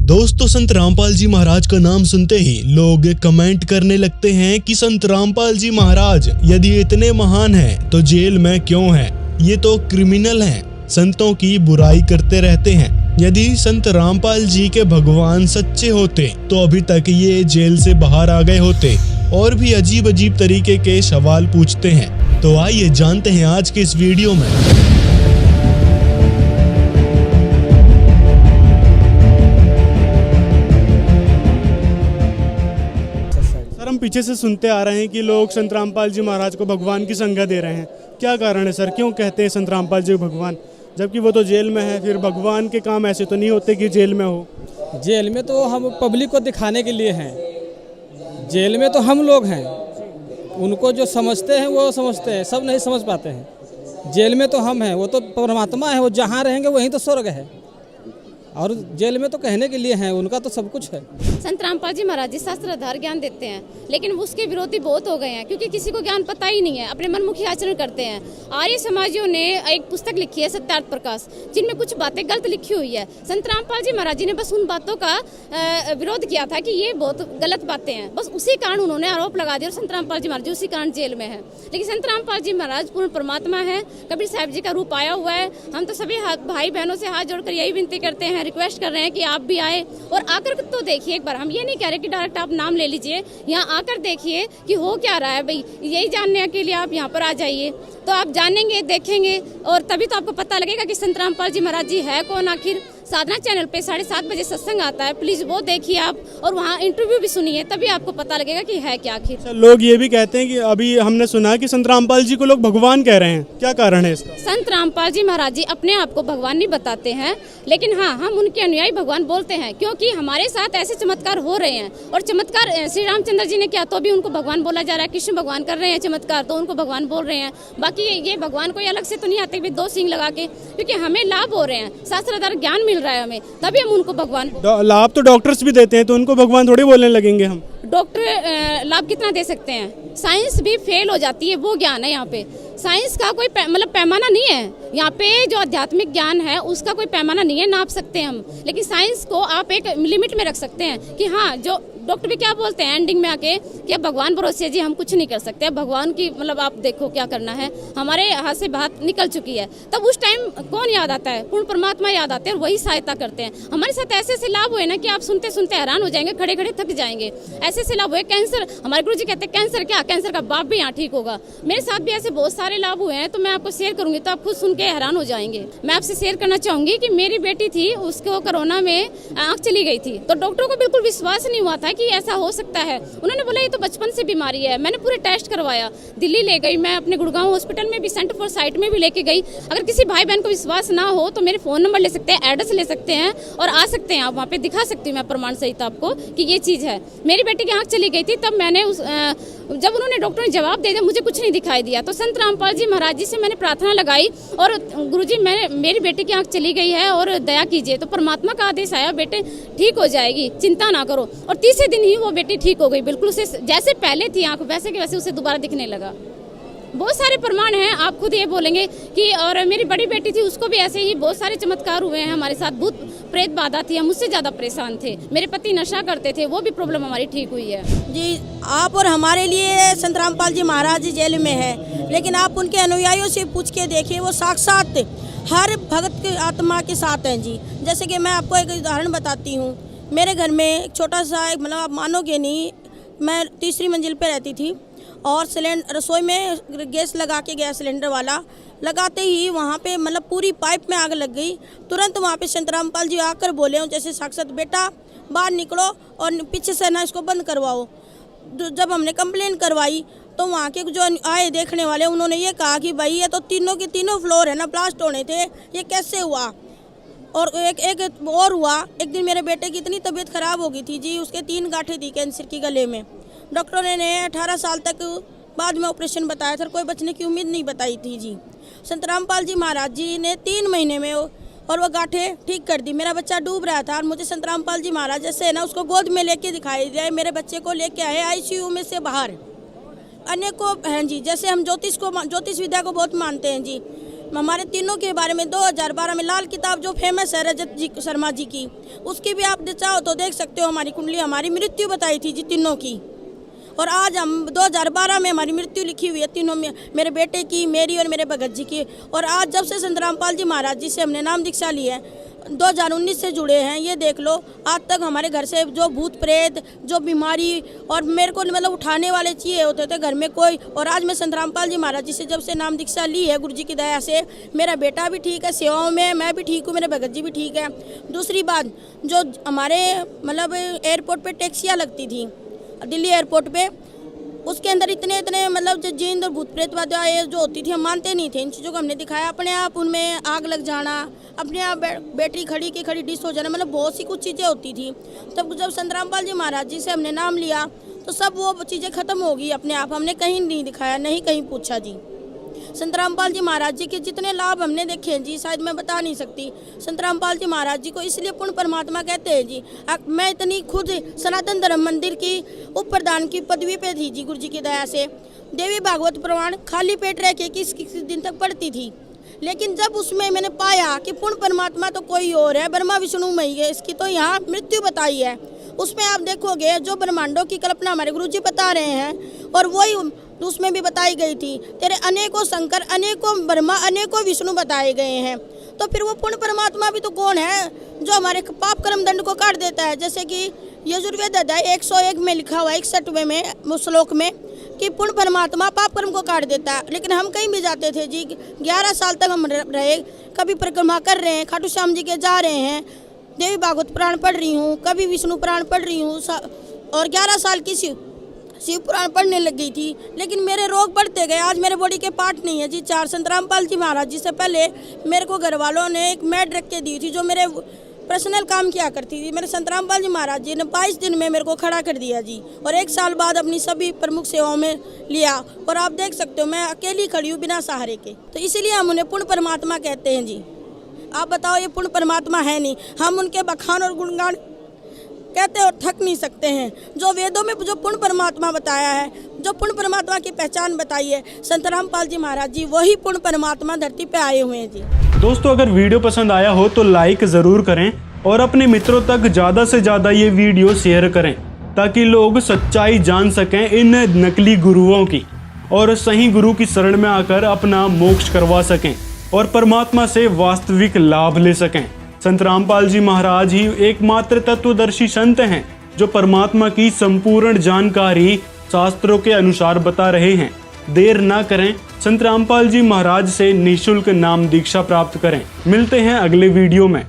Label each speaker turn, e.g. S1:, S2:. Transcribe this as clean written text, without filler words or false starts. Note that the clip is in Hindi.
S1: दोस्तों, संत रामपाल जी महाराज का नाम सुनते ही लोग कमेंट करने लगते हैं कि संत रामपाल जी महाराज यदि इतने महान हैं तो जेल में क्यों हैं? ये तो क्रिमिनल हैं, संतों की बुराई करते रहते हैं। यदि संत रामपाल जी के भगवान सच्चे होते तो अभी तक ये जेल से बाहर आ गए होते। और भी अजीब अजीब तरीके के सवाल पूछते हैं। तो आइए जानते हैं आज के इस वीडियो में।
S2: हम पीछे से सुनते आ रहे हैं कि लोग संत रामपाल जी महाराज को भगवान की संज्ञा दे रहे हैं। क्या कारण है सर, क्यों कहते हैं संत रामपाल जी भगवान, जबकि वो तो जेल में है? फिर भगवान के काम ऐसे तो नहीं होते कि जेल में हो।
S3: जेल में तो हम पब्लिक को दिखाने के लिए हैं, जेल में तो हम लोग हैं, उनको जो समझते हैं वो समझते हैं, सब नहीं समझ पाते हैं। जेल में तो हम हैं, वो तो परमात्मा है, वो जहाँ रहेंगे वहीं तो स्वर्ग है, और जेल में तो कहने के लिए हैं, उनका तो सब कुछ है।
S4: संत रामपाल जी महाराज जी शास्त्राधार ज्ञान देते हैं, लेकिन उसके विरोधी बहुत हो गए हैं, क्योंकि किसी को ज्ञान पता ही नहीं है, अपने मनमुखी आचरण करते हैं। आर्य समाजियों ने एक पुस्तक लिखी है सत्यार्थ प्रकाश, जिनमें कुछ बातें गलत लिखी हुई है। संत रामपाल जी महाराज जी ने बस उन बातों का विरोध किया था कि ये बहुत गलत बातें हैं, बस उसी कारण उन्होंने आरोप लगा दिया और संत रामपाल जी महाराज जी उसी कारण जेल में है। लेकिन संत रामपाल जी महाराज पूर्ण परमात्मा है, कबीर साहब जी का रूप आया हुआ है। हम तो सभी भाई बहनों से हाथ जोड़कर यही विनती करते हैं, रिक्वेस्ट कर रहे हैं कि आप भी आए और आकर तो देखिए एक बार। हम ये नहीं कह रहे कि डायरेक्ट आप नाम ले लीजिए, यहाँ आकर देखिए कि हो क्या रहा है भाई, यही जानने के लिए आप यहाँ पर आ जाइए, तो आप जानेंगे, देखेंगे, और तभी तो आपको पता लगेगा कि संत रामपाल जी महाराज जी है कौन। आखिर साधना चैनल पे 7:30 बजे सत्संग आता है, प्लीज वो देखिए आप, और वहाँ इंटरव्यू भी सुनिए, तभी आपको पता लगेगा कि है क्या आखिर।
S2: लोग ये भी कहते हैं कि अभी हमने सुना कि संत रामपाल जी को लोग भगवान कह रहे हैं, क्या कारण है इसका?
S4: संत रामपाल जी महाराज जी अपने आप को भगवान नहीं बताते हैं, लेकिन हाँ, हम उनके अनुयायी भगवान बोलते हैं, क्योंकि हमारे साथ ऐसे चमत्कार हो रहे हैं। और चमत्कार श्री रामचंद्र जी ने किया तो भी उनको भगवान बोला जा रहा है, कृष्ण भगवान कर रहे हैं चमत्कार तो उनको भगवान बोल रहे हैं। बाकी ये भगवान कोई अलग से तो नहीं आते 2 सिंह लगा के, क्योंकि हमें लाभ हो रहे हैं, शास्त्राधार ज्ञान मिल रहा है हमें, तभी हम उनको भगवान।
S2: लाभ तो डॉक्टर्स भी देते हैं, तो उनको भगवान थोड़ी बोलने लगेंगे हम।
S4: डॉक्टर लाभ कितना दे सकते हैं? साइंस भी फेल हो जाती है, वो ज्ञान है यहाँ पे। साइंस का कोई मतलब पैमाना नहीं है यहाँ पे, जो आध्यात्मिक ज्ञान है उसका कोई पैमाना नहीं है, नाप सकते हैं हम। लेकिन साइंस को आप एक लिमिट में रख सकते हैं कि हाँ, जो डॉक्टर भी क्या बोलते हैं एंडिंग में आके कि अब भगवान भरोसे जी हम कुछ नहीं कर सकते, भगवान की मतलब आप देखो क्या करना है, हमारे हाथ से बात निकल चुकी है। तब उस टाइम कौन याद आता है? पूर्ण परमात्मा याद आते हैं और वही सहायता करते हैं। हमारे साथ ऐसे ऐसे लाभ हुए ना कि आप सुनते सुनते हैरान हो जाएंगे, खड़े खड़े थक जाएंगे। ऐसे ऐसे लाभ हुए, कैंसर, हमारे गुरु जी कहते हैं कैंसर क्या, कैंसर का बाप भी यहाँ ठीक होगा। मेरे साथ भी ऐसे बहुत सारे लाभ हुए हैं, तो मैं आपको शेयर करूंगी तो आप खुद सुन के हैरान हो जाएंगे। मैं आपसे शेयर करना चाहूंगी कि मेरी बेटी थी, उसको कोरोना में आँख चली गई थी, तो डॉक्टरों को बिल्कुल विश्वास नहीं हुआ था कि ऐसा हो सकता है। उन्होंने बोला ये तो बचपन से बीमारी है। मैंने पूरे टेस्ट करवाया, दिल्ली ले गई, मैं अपने गुड़गांव हॉस्पिटल में भी, सेंटर फॉर साइट में भी लेके गई। अगर किसी भाई बहन को विश्वास ना हो तो मेरे फोन नंबर ले सकते हैं, एड्रेस ले सकते हैं और आ सकते हैं, आप वहाँ पे दिखा सकती हूँ मैं प्रमाण सहित आपको कि ये चीज़ है। मेरी बेटी की आँख चली गई थी, तब मैंने जब उन्होंने डॉक्टर ने जवाब दे दिया, मुझे कुछ नहीं दिखाई दिया, तो संत रामपाल जी महाराज जी से मैंने प्रार्थना लगाई और गुरुजी मेरी बेटी की आंख चली गई है और दया कीजिए। तो परमात्मा का आदेश आया, बेटे ठीक हो जाएगी, चिंता ना करो। और तीसरे दिन ही वो बेटी ठीक हो गई, बिल्कुल उसे जैसे पहले थी आंख वैसे के वैसे उसे दोबारा दिखने लगा। बहुत सारे प्रमाण हैं, आप खुद ये बोलेंगे कि। और मेरी बड़ी बेटी थी, उसको भी ऐसे ही बहुत सारे चमत्कार हुए हैं हमारे साथ। भूत प्रेत बाधा थी, हम उससे ज़्यादा परेशान थे। मेरे पति नशा करते थे, वो भी प्रॉब्लम हमारी ठीक हुई है।
S5: जी, आप और हमारे लिए संत रामपाल जी महाराज जी जेल में है, लेकिन आप उनके अनुयायियों से पूछ के देखिए, वो साक्षात हर भक्त की आत्मा के साथ हैं जी। जैसे कि मैं आपको एक उदाहरण बताती हूँ। मेरे घर में एक छोटा सा मतलब आप मानोगे नहीं, मैं 3री मंजिल पे रहती थी और रसोई में गैस लगा के, गैस सिलेंडर वाला लगाते ही वहाँ पे मतलब पूरी पाइप में आग लग गई। तुरंत वहाँ पे संत रामपाल जी आकर बोले हूँ जैसे साक्षात, बेटा बाहर निकलो और पीछे से ना इसको बंद करवाओ। जब हमने कंप्लेन करवाई तो वहाँ के जो आए देखने वाले, उन्होंने ये कहा कि भाई ये तो तीनों के तीनों फ्लोर है ना ब्लास्ट होने थे, ये कैसे हुआ। और एक और हुआ, एक दिन मेरे बेटे की इतनी तबीयत खराब हो गई थी जी, उसके 3 गांठें थी कैंसर की गले में। डॉक्टरों ने 18 साल तक बाद में ऑपरेशन बताया था, कोई बचने की उम्मीद नहीं बताई थी जी। संत रामपाल जी महाराज जी ने 3 महीने में और वो गांठें ठीक कर दी। मेरा बच्चा डूब रहा था और मुझे संत रामपाल जी महाराज जैसे है ना उसको गोद में लेके दिखाई दिया, मेरे बच्चे को लेके आए ICU में से बाहर। अनेकों हैं जी, जैसे हम ज्योतिष विद्या को बहुत मानते हैं जी। हमारे तीनों के बारे में 2012 में लाल किताब जो फेमस है रजत जी शर्मा जी की, उसकी भी आप चाहो तो देख सकते हो। हमारी कुंडली हमारी मृत्यु बताई थी जी तीनों की, और आज हम 2012 में हमारी मृत्यु लिखी हुई है तीनों में, मेरे बेटे की, मेरी और मेरे भगत जी की। और आज जब से संत रामपाल जी महाराज जी से हमने नाम दीक्षा ली है, 2019 से जुड़े हैं, ये देख लो आज तक हमारे घर से जो भूत प्रेत, जो बीमारी और मेरे को मतलब उठाने वाले चाहिए होते थे घर में कोई, और आज मैं संत रामपाल जी महाराज जी से जब से नाम दीक्षा ली है, गुरु जी की दया से मेरा बेटा भी ठीक है सेवाओं में, मैं भी ठीक हूँ, मेरे भगत जी भी ठीक है। दूसरी बात, जो हमारे मतलब एयरपोर्ट पे टैक्सियाँ लगती थी दिल्ली एयरपोर्ट पे, उसके अंदर इतने मतलब जो जींद और भूत प्रेत वादियाँ जो होती थी, हम मानते नहीं थे। इन चीज़ों को हमने दिखाया, अपने आप उनमें आग लग जाना, अपने आप बैटरी खड़ी की खड़ी डिस हो जाना, मतलब बहुत सी कुछ चीज़ें होती थी। तब जब संत रामपाल जी महाराज जी से हमने नाम लिया तो सब वो चीज़ें ख़त्म हो गई अपने आप। हमने कहीं नहीं दिखाया, नहीं कहीं पूछा जी। संत रामपाल जी महाराज जी के जितने लाभ हमने देखे हैं जी, शायद मैं बता नहीं सकती। संत रामपाल जी महाराज जी को इसलिए पूर्ण परमात्मा कहते हैं जी। मैं इतनी खुद सनातन धर्म मंदिर की उप प्रधान की पदवी पे थी जी, गुरु जी की दया से। देवी भागवत पुराण खाली पेट रह के किस दिन तक पढ़ती थी, लेकिन जब उसमें मैंने पाया कि पूर्ण परमात्मा तो कोई और है, ब्रह्मा विष्णु मई है, इसकी तो यहाँ मृत्यु बताई है। उसमें आप देखोगे जो ब्रह्मांडों की कल्पना हमारे गुरु जी बता रहे हैं, और वही उसमें भी बताई गई थी। तेरे अनेकों शंकर, अनेकों ब्रह्मा, अनेकों विष्णु बताए गए हैं। तो फिर वो पूर्ण परमात्मा भी तो कौन है जो हमारे पाप कर्म दंड को काट देता है। जैसे कि यजुर्वेद अध्याय 101 में लिखा हुआ है, 61वें में श्लोक में, कि पूर्ण परमात्मा पाप कर्म को काट देता है। लेकिन हम कहीं भी जाते थे जी, 11 साल तक हम रहे, कभी परिक्रमा कर रहे हैं, खाटू श्याम जी के जा रहे हैं, देवी भागवत पुराण पढ़ रही हूँ, कभी विष्णु पुराण पढ़ रही हूँ, और 11 साल की शिव पुराण पढ़ने लग गई थी। लेकिन मेरे रोग बढ़ते गए, आज मेरे बॉडी के पार्ट नहीं है जी। 4 संत रामपाल जी महाराज जी से पहले मेरे को घर वालों ने एक मैट रख के दी थी जो मेरे पर्सनल काम किया करती थी। मेरे संत रामपाल जी महाराज जी ने 22 दिन में मेरे को खड़ा कर दिया जी, और 1 साल बाद अपनी सभी प्रमुख सेवाओं में लिया। और आप देख सकते हो मैं अकेली खड़ी हूँ बिना सहारे के। तो इसीलिए हम उन्हें पूर्ण परमात्मा कहते हैं जी। आप बताओ, ये पूर्ण परमात्मा है नहीं, हम उनके बखान और गुणगान कहते और थक नहीं सकते हैं। जो वेदों में जो पूर्ण परमात्मा बताया है, जो पूर्ण परमात्मा की पहचान बताई है संत रामपाल जी महाराज जी, वही पूर्ण परमात्मा धरती पे आए हुए हैं जी।
S1: दोस्तों, अगर वीडियो पसंद आया हो तो लाइक ज़रूर करें और अपने मित्रों तक ज़्यादा से ज़्यादा ये वीडियो शेयर करें, ताकि लोग सच्चाई जान सकें इन नकली गुरुओं की, और सही गुरु की शरण में आकर अपना मोक्ष करवा सकें और परमात्मा से वास्तविक लाभ ले सकें। संत रामपाल जी महाराज ही एकमात्र तत्वदर्शी संत हैं जो परमात्मा की संपूर्ण जानकारी शास्त्रों के अनुसार बता रहे हैं। देर ना करें, संत रामपाल जी महाराज से निःशुल्क नाम दीक्षा प्राप्त करें। मिलते हैं अगले वीडियो में।